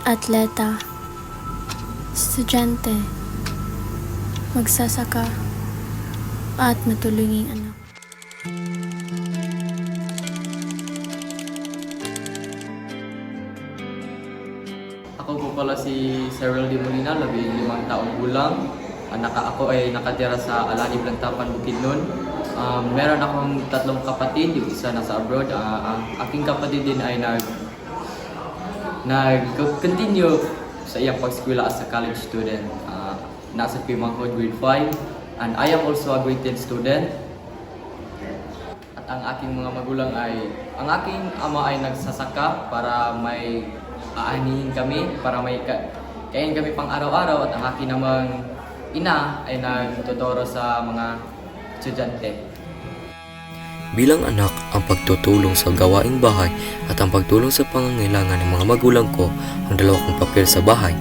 atleta, estudyante, magsasaka, at matulunging anak. Ako po pala si Cyril de Molina, 15 taong gulang. Ako ay nakatira sa Alani, Blantapan, Bukidnon. Meron akong 3 kapatid, yung isa nasa abroad. Ang aking kapatid din ay nag-continue sa iyang pag-eskwela as a college student. Nasa Pimangkod, grade 5. And I am also a grade 10 student. At ang aking mga magulang ang aking ama ay nagsasaka para may aanihin kami, para may kain kami pang araw-araw, at ang aking namang ina ay nagtuturo sa mga estudyante. Bilang anak, ang pagtutulong sa gawaing bahay at ang pagtulong sa pangangailangan ng mga magulang ko ang dalawa kong papel sa bahay.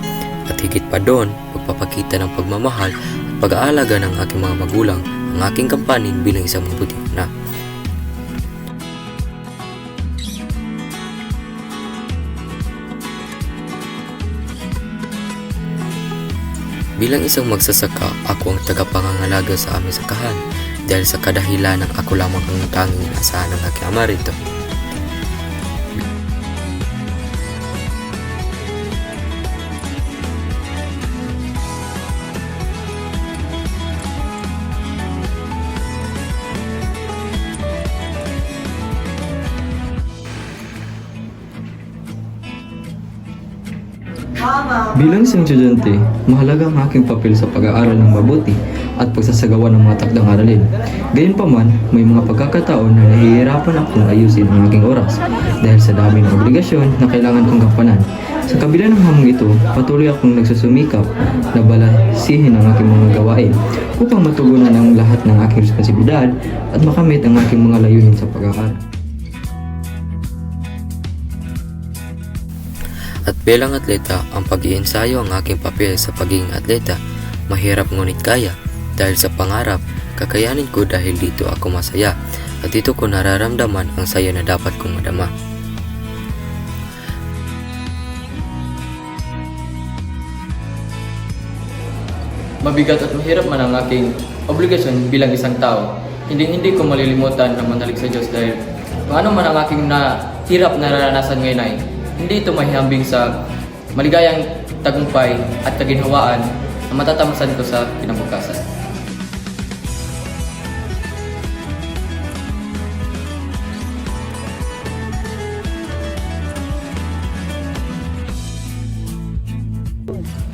At higit pa doon, pagpapakita ng pagmamahal at pag-aalaga ng aking mga magulang ang aking kampanin bilang isang mabuting anak. Bilang isang magsasaka, ako ang tagapangangalaga sa aming sakahan dahil sa kadahilan ng ako lamang ang tanging inaasahan ng aking ama rito. Bilang isang estudyante, mahalaga ang aking papel sa pag-aaral ng mabuti at pagsasagawa ng mga takdang aralin. Gayunpaman, may mga pagkakataon na nahihirapan akong ayusin ang aking oras dahil sa dami ng obligasyon na kailangan kong gampanan. Sa kabila ng hamong ito, patuloy akong nagsusumikap na balasihin ang aking mga gawain upang matugunan ang lahat ng aking responsibilidad at makamit ang aking mga layunin sa pag-aaral. At bilang atleta, ang pag-iensayo ang aking papel sa pagiging atleta. Mahirap ngunit kaya dahil sa pangarap, kakayanin ko dahil dito ako masaya at dito ko nararamdaman ang saya na dapat kong madama. Mabigat at mahirap man ang aking obligasyon bilang isang tao, hindi ko malilimutan na manalig sa Diyos dahil kung ano man ang aking hirap na naranasan ngayon ay hindi ito mahihambing sa maligayang tagumpay at kaginhawaan na matatamasan ko sa kinabukasan.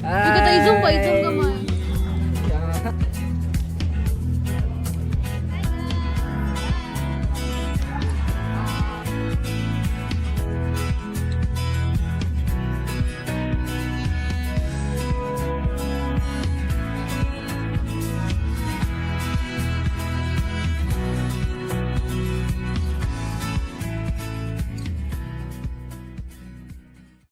Ikaw tayo, zoom pa, zoom